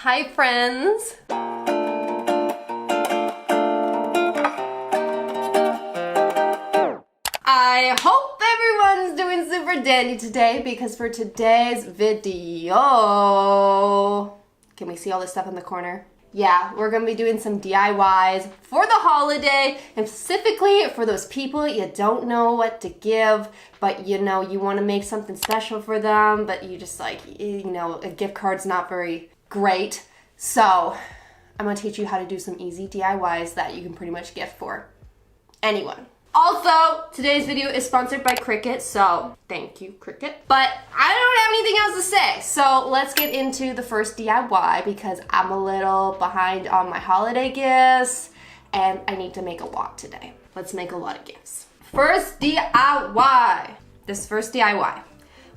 Hi friends! I hope everyone's doing super dandy today because for today's video, can we see all this stuff in the corner? Yeah, we're gonna be doing some DIYs for the holiday and specifically for those people you don't know what to give, but you know, you wanna make something special for them, but you just like, you know, a gift card's not very great. So I'm gonna teach you how to do some easy DIYs that you can pretty much gift for anyone. Also, today's video is sponsored by Cricut, so thank you, Cricut. But I don't have anything else to say, so let's get into the first DIY because I'm a little behind on my holiday gifts and I need to make a lot today. Let's make a lot of gifts. First DIY. This first DIY.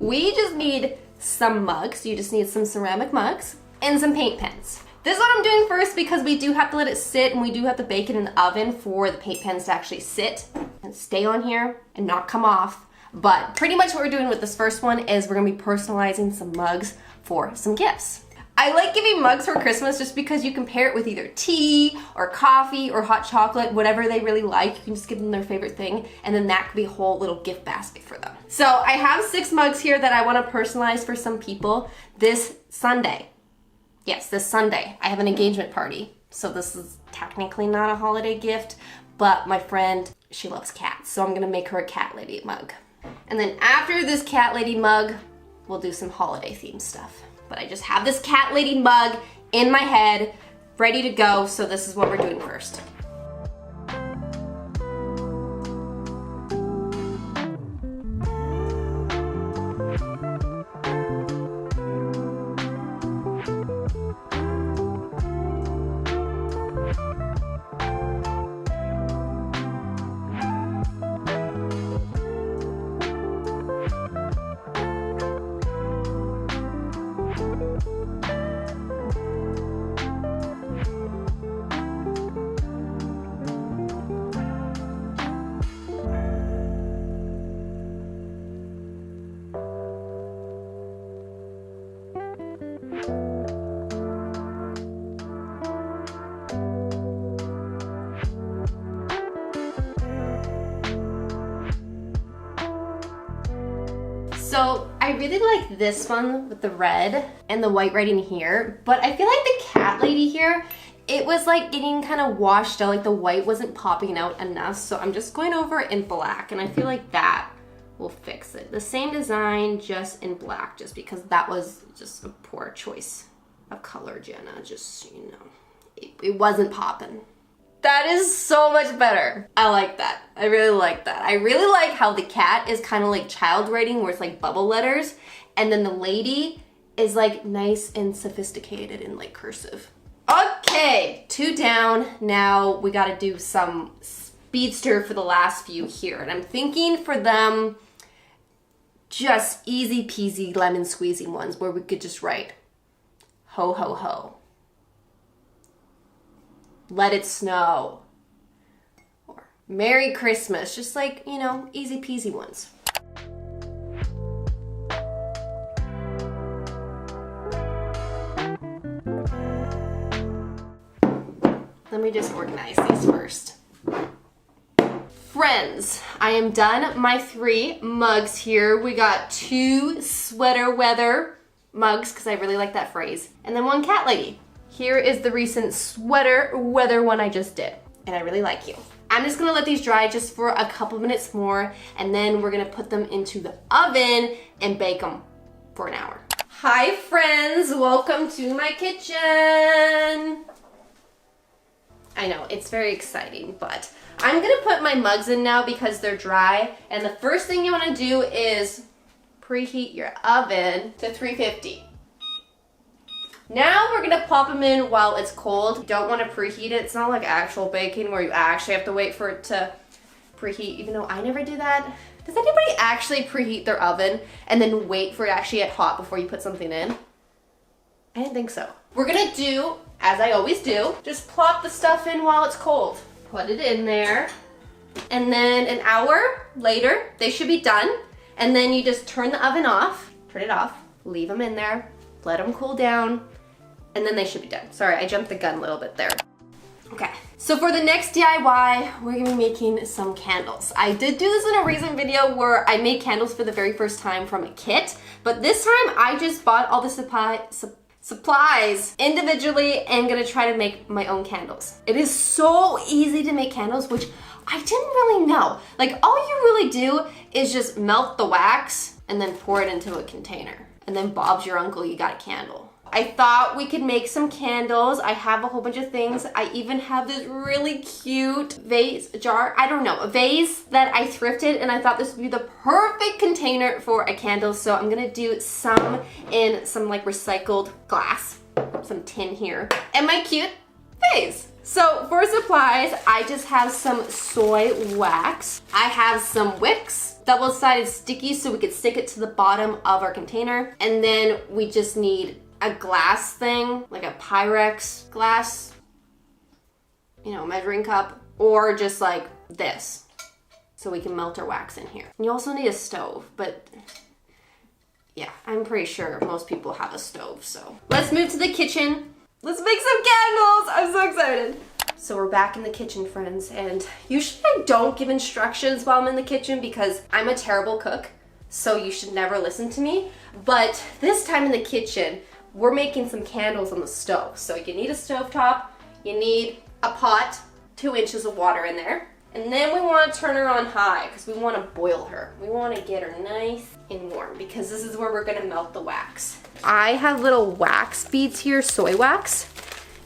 We just need some mugs. You just need some ceramic mugs and some paint pens. This is what I'm doing first because we do have to let it sit and we do have to bake it in the oven for the paint pens to actually sit and stay on here and not come off. But pretty much what we're doing with this first one is we're gonna be personalizing some mugs for some gifts. I like giving mugs for Christmas just because you can pair it with either tea or coffee or hot chocolate, whatever they really like. You can just give them their favorite thing and then that could be a whole little gift basket for them. So I have 6 mugs here that I wanna personalize for some people this Sunday. Yes, this Sunday, I have an engagement party. So this is technically not a holiday gift, but my friend, she loves cats. So I'm gonna make her a cat lady mug. And then after this cat lady mug, we'll do some holiday themed stuff. But I just have this cat lady mug in my head, ready to go. So this is what we're doing first. So I really like this one with the red and the white writing here, but I feel like the cat lady here, it was like getting kind of washed out, like the white wasn't popping out enough. So I'm just going over it in black and I feel like that will fix it. The same design, just in black, just because that was just a poor choice of color, Jenna, just so you know. It wasn't popping. That is so much better. I like that. I really like that. I really like how the cat is kind of like child writing where it's like bubble letters and then the lady is like nice and sophisticated and like cursive. Okay, 2 down. Now we gotta do some speedster for the last few here. And I'm thinking for them, just easy peasy lemon squeezy ones where we could just write ho ho ho. Let it snow, or Merry Christmas, just like, you know, easy peasy ones. Let me just organize these first. Friends, I am done my 3 mugs here. We got 2 sweater weather mugs, because I really like that phrase, and then 1 cat lady. Here is the recent sweater weather one I just did, and I really like you. I'm just gonna let these dry just for a couple minutes more, and then we're gonna put them into the oven and bake them for an hour. Hi friends, welcome to my kitchen. I know, it's very exciting, but I'm gonna put my mugs in now because they're dry, and the first thing you wanna do is preheat your oven to 350. Now we're gonna pop them in while it's cold. You don't wanna preheat it. It's not like actual baking where you actually have to wait for it to preheat, even though I never do that. Does anybody actually preheat their oven and then wait for it to actually get hot before you put something in? I didn't think so. We're gonna do, as I always do, just plop the stuff in while it's cold. Put it in there, and then an hour later, they should be done. And then you just turn the oven off, turn it off, leave them in there, let them cool down, and then they should be done. Sorry, I jumped the gun a little bit there. Okay, so for the next DIY, we're gonna be making some candles. I did do this in a recent video where I made candles for the very first time from a kit, but this time I just bought all the supplies individually and gonna try to make my own candles. It is so easy to make candles, which I didn't really know. Like, all you really do is just melt the wax and then pour it into a container. And then Bob's your uncle, you got a candle. I thought we could make some candles. I have a whole bunch of things. I even have this really cute vase jar. I don't know, a vase that I thrifted, and I thought this would be the perfect container for a candle. So I'm gonna do some in some like recycled glass, some tin here, and my cute vase. So for supplies, I just have some soy wax. I have some wicks, double-sided sticky so we could stick it to the bottom of our container. And then we just need a glass thing, like a Pyrex glass, you know, measuring cup, or just like this, so we can melt our wax in here. And you also need a stove, but yeah, I'm pretty sure most people have a stove, so. Let's move to the kitchen. Let's make some candles! I'm so excited. So we're back in the kitchen, friends, and usually I don't give instructions while I'm in the kitchen because I'm a terrible cook, so you should never listen to me. But this time in the kitchen, we're making some candles on the stove. So you need a stovetop, you need a pot, 2 inches of water in there, and then we want to turn her on high because we want to boil her. We want to get her nice and warm because this is where we're going to melt the wax. I have little wax beads here, soy wax,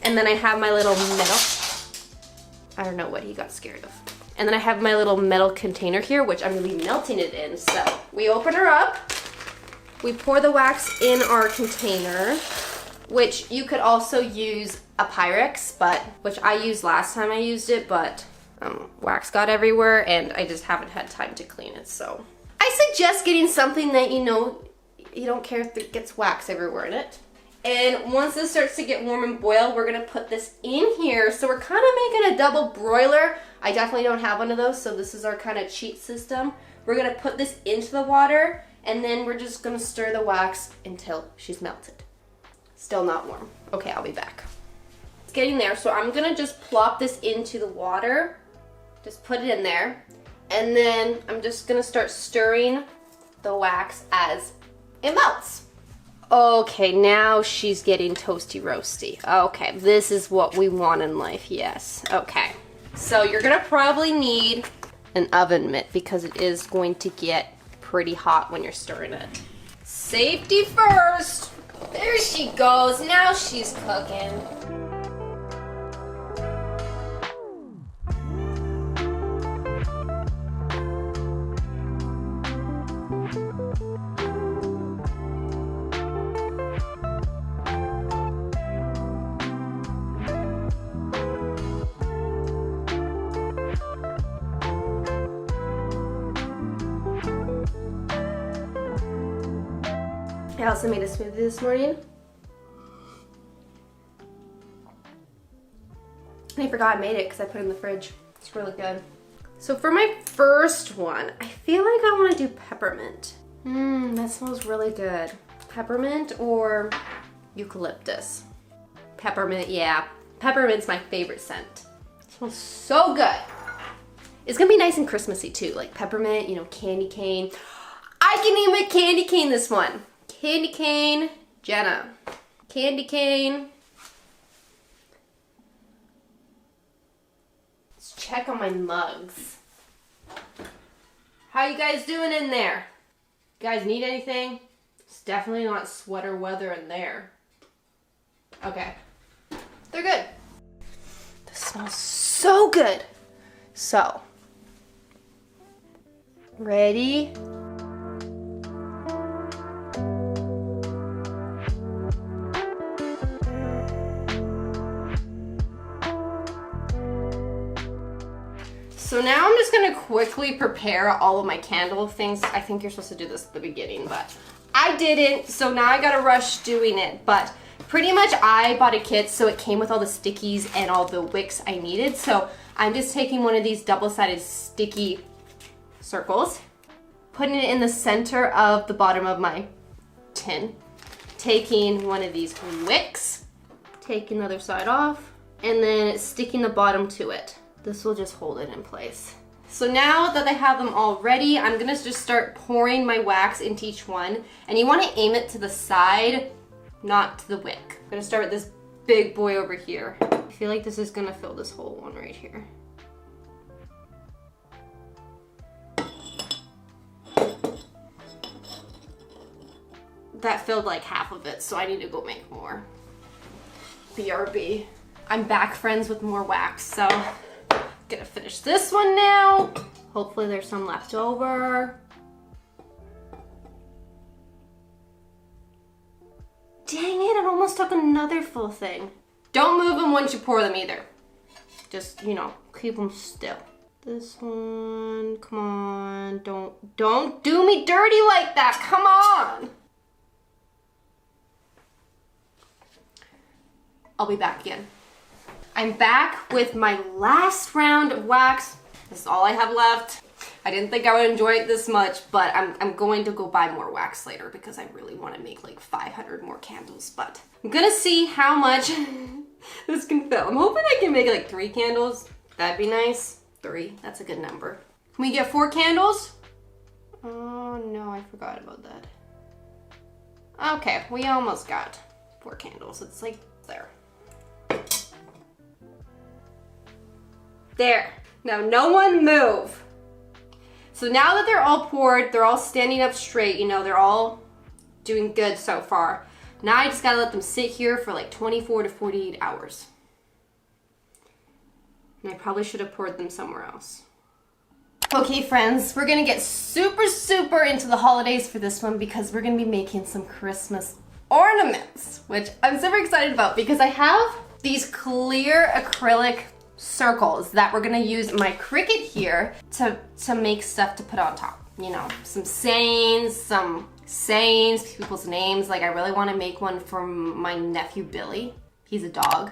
and then I have my little metal, I don't know what he got scared of. And then I have my little metal container here, which I'm going to be melting it in. So we open her up. We pour the wax in our container, which you could also use a Pyrex, which I used last time I used it, but wax got everywhere and I just haven't had time to clean it. So I suggest getting something that you know you don't care if it gets wax everywhere in it. And once this starts to get warm and boil, we're gonna put this in here. So we're kind of making a double broiler. I definitely don't have one of those, so this is our kind of cheat system. We're gonna put this into the water, and then we're just gonna stir the wax until she's melted. Still not warm. Okay, I'll be back. It's getting there, so I'm gonna just plop this into the water. Just put it in there. And then I'm just gonna start stirring the wax as it melts. Okay, now she's getting toasty roasty. Okay, this is what we want in life, yes. Okay, so you're gonna probably need an oven mitt because it is going to get pretty hot when you're stirring it. Safety first. There she goes, now she's cooking. I also made a smoothie this morning. And I forgot I made it because I put it in the fridge. It's really good. So for my first one, I feel like I want to do peppermint. That smells really good. Peppermint or eucalyptus? Peppermint, yeah. Peppermint's my favorite scent. It smells so good. It's gonna be nice and Christmassy too, like peppermint, you know, candy cane. I can name it candy cane this one. Candy cane, Jenna. Candy cane. Let's check on my mugs. How you guys doing in there? You guys need anything? It's definitely not sweater weather in there. Okay. They're good. This smells so good. So, ready? So now I'm just gonna quickly prepare all of my candle things. I think you're supposed to do this at the beginning, but I didn't, so now I gotta rush doing it. But pretty much I bought a kit, so it came with all the stickies and all the wicks I needed. So I'm just taking one of these double-sided sticky circles, putting it in the center of the bottom of my tin, taking one of these wicks, taking the other side off, and then sticking the bottom to it. This will just hold it in place. So now that I have them all ready, I'm gonna just start pouring my wax into each one. And you wanna aim it to the side, not to the wick. I'm gonna start with this big boy over here. I feel like this is gonna fill this whole one right here. That filled like half of it, so I need to go make more. BRB. I'm back, friends, with more wax, so gonna finish this one now. Hopefully there's some left over. Dang it, it almost took another full thing. Don't move them once you pour them either. Just, you know, keep them still. This one, come on, don't do me dirty like that, come on. I'll be back again. I'm back with my last round of wax. This is all I have left. I didn't think I would enjoy it this much, but I'm going to go buy more wax later because I really want to make like 500 more candles, but I'm gonna see how much this can fill. I'm hoping I can make like 3 candles. That'd be nice. 3, that's a good number. Can we get 4 candles? Oh no, I forgot about that. Okay, we almost got 4 candles. It's like there. There. Now no one move. So now that they're all poured, they're all standing up straight, you know, they're all doing good so far. Now I just gotta let them sit here for like 24 to 48 hours. And I probably should have poured them somewhere else. Okay, friends, we're gonna get super into the holidays for this one because we're gonna be making some Christmas ornaments, which I'm super excited about because I have these clear acrylic circles that we're gonna use my Cricut here to make stuff to put on top. You know, some sayings, people's names. Like I really wanna make one for my nephew Billy. He's a dog.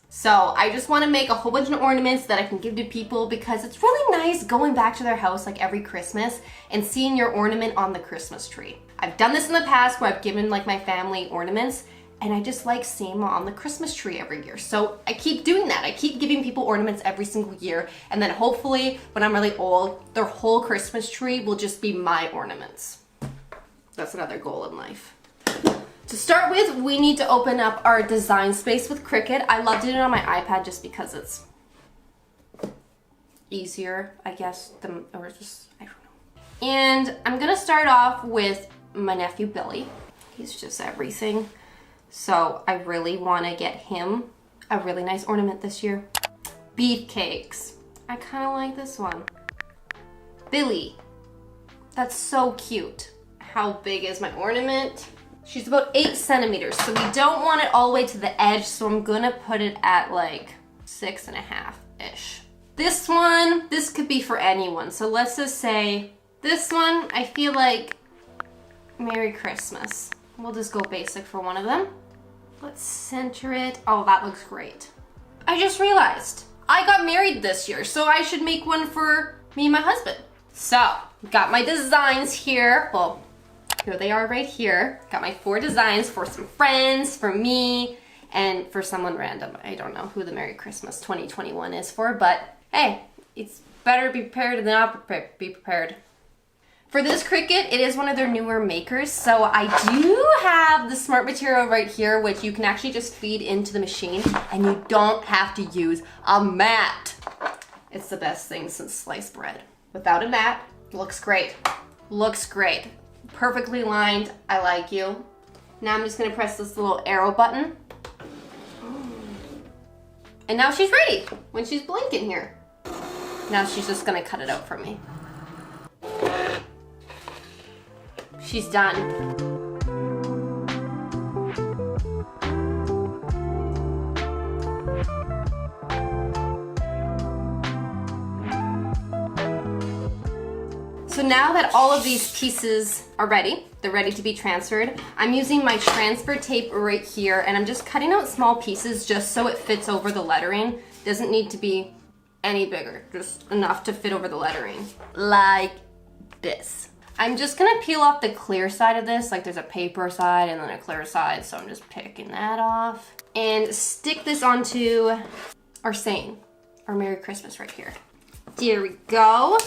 So I just wanna make a whole bunch of ornaments that I can give to people because it's really nice going back to their house like every Christmas and seeing your ornament on the Christmas tree. I've done this in the past where I've given like my family ornaments and I just like seeing them on the Christmas tree every year. So I keep doing that. I keep giving people ornaments every single year. And then hopefully when I'm really old, their whole Christmas tree will just be my ornaments. That's another goal in life. To start with, we need to open up our design space with Cricut. I loved it on my iPad just because it's easier, I guess, or just, I don't know. And I'm gonna start off with my nephew Billy. He's just everything. So I really want to get him a really nice ornament this year. Beefcakes. I kind of like this one. Billy. That's so cute. How big is my ornament? She's about 8 centimeters, so we don't want it all the way to the edge, so I'm gonna put it at like 6.5-ish. This one, this could be for anyone. So let's just say this one, I feel like Merry Christmas. We'll just go basic for one of them. Let's center it. Oh, that looks great. I just realized I got married this year, so I should make one for me and my husband. So, got my designs here. Well, here they are right here. Got my 4 designs for some friends, for me, and for someone random. I don't know who the Merry Christmas 2021 is for, but hey, it's better be prepared than not be prepared. For this Cricut, it is one of their newer makers, so I do have the Smart Material right here, which you can actually just feed into the machine, and you don't have to use a mat. It's the best thing since sliced bread. Without a mat, looks great. Looks great. Perfectly lined, I like you. Now I'm just gonna press this little arrow button. And now she's ready when she's blinking here. Now she's just gonna cut it out for me. She's done. So now that all of these pieces are ready, they're ready to be transferred, I'm using my transfer tape right here and I'm just cutting out small pieces just so it fits over the lettering. Doesn't need to be any bigger, just enough to fit over the lettering. Like this. I'm just gonna peel off the clear side of this, like there's a paper side and then a clear side, so I'm just picking that off. And stick this onto our saying, our Merry Christmas right here. There we go.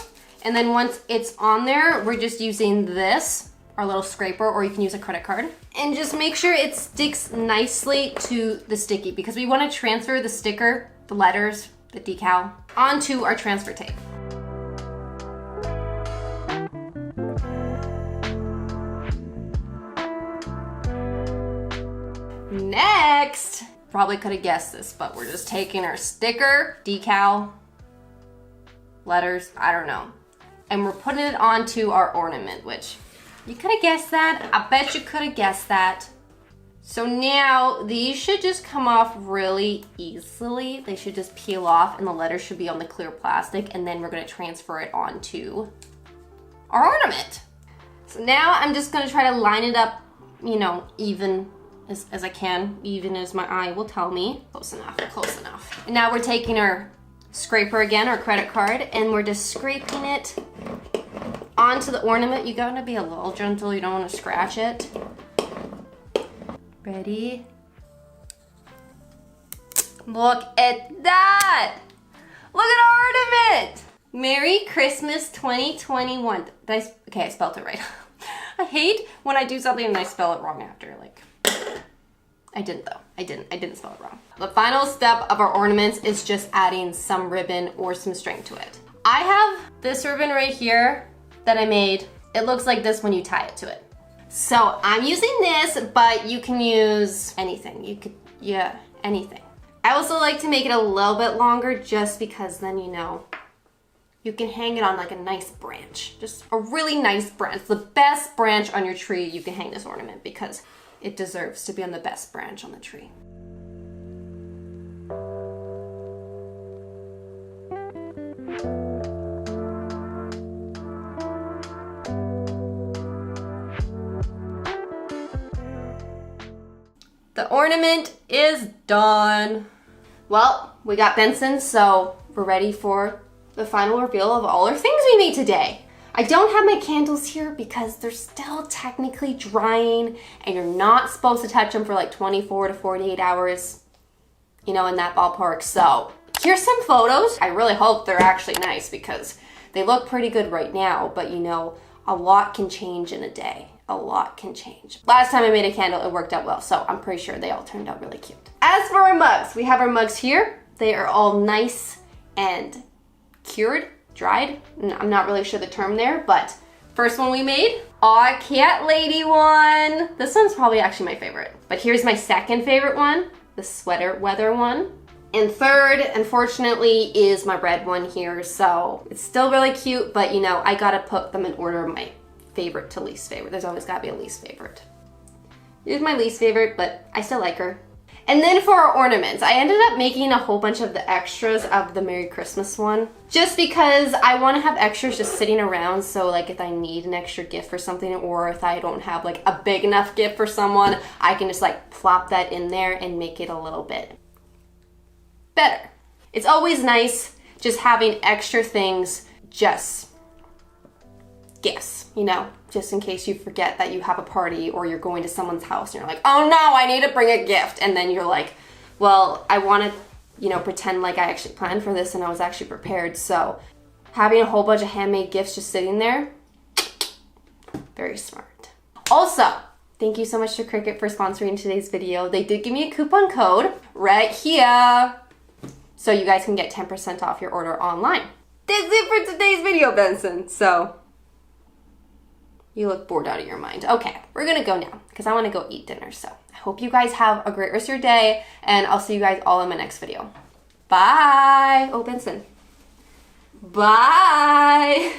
And then once it's on there, we're just using this, our little scraper, or you can use a credit card. And just make sure it sticks nicely to the sticky because we wanna transfer the sticker, the letters, the decal, onto our transfer tape. Next, probably could have guessed this, but we're just taking our sticker, decal, letters, I don't know, and we're putting it onto our ornament, which you could have guessed that. I bet you could have guessed that. So now these should just come off really easily. They should just peel off and the letters should be on the clear plastic, and then we're gonna transfer it onto our ornament. So now I'm just gonna try to line it up, you know, even as I can, even as my eye will tell me. Close enough, close enough. And now we're taking our scraper again, our credit card, and we're just scraping it onto the ornament. You gotta be a little gentle, you don't wanna scratch it. Ready? Look at that! Look at our ornament! Merry Christmas 2021. Okay, I spelled it right. I hate when I do something and I spell it wrong after, like. I didn't though. I didn't spell it wrong. The final step of our ornaments is just adding some ribbon or some string to it. I have this ribbon right here that I made. It looks like this when you tie it to it. So I'm using this, but you can use anything. You could, yeah, anything. I also like to make it a little bit longer just because then, you know, you can hang it on like a nice branch. Just a really nice branch. The best branch on your tree, you can hang this ornament because it deserves to be on the best branch on the tree. The ornament is done. Well, we got Benson, so we're ready for the final reveal of all our things we made today. I don't have my candles here because they're still technically drying and you're not supposed to touch them for like 24 to 48 hours, you know, in that ballpark. So here's some photos. I really hope they're actually nice because they look pretty good right now, but you know, a lot can change in a day. A lot can change. Last time I made a candle, it worked out well, so I'm pretty sure they all turned out really cute. As for our mugs, we have our mugs here. They are all nice and cured. Dried. I'm not really sure the term there, but first one we made, Aw Cat Lady one. This one's probably actually my favorite, but here's my second favorite one, the sweater weather one. And third, unfortunately, is my red one here, so it's still really cute, but you know, I gotta put them in order of my favorite to least favorite. There's always gotta be a least favorite. Here's my least favorite, but I still like her. And then for our ornaments, I ended up making a whole bunch of the extras of the Merry Christmas one, just because I want to have extras just sitting around, so like if I need an extra gift for something, or if I don't have like a big enough gift for someone, I can just like plop that in there and make it a little bit better. It's always nice just having extra things, just gifts, you know, just in case you forget that you have a party or you're going to someone's house and you're like, oh no, I need to bring a gift. And then you're like, well, I want to, you know, pretend like I actually planned for this and I was actually prepared. So having a whole bunch of handmade gifts just sitting there, very smart. Also, thank you so much to Cricut for sponsoring today's video. They did give me a coupon code right here, so you guys can get 10% off your order online. That's it for today's video, Benson. So you look bored out of your mind. Okay, we're gonna go now because I want to go eat dinner. So I hope you guys have a great rest of your day, and I'll see you guys all in my next video. Bye. Oh, Benson. Bye.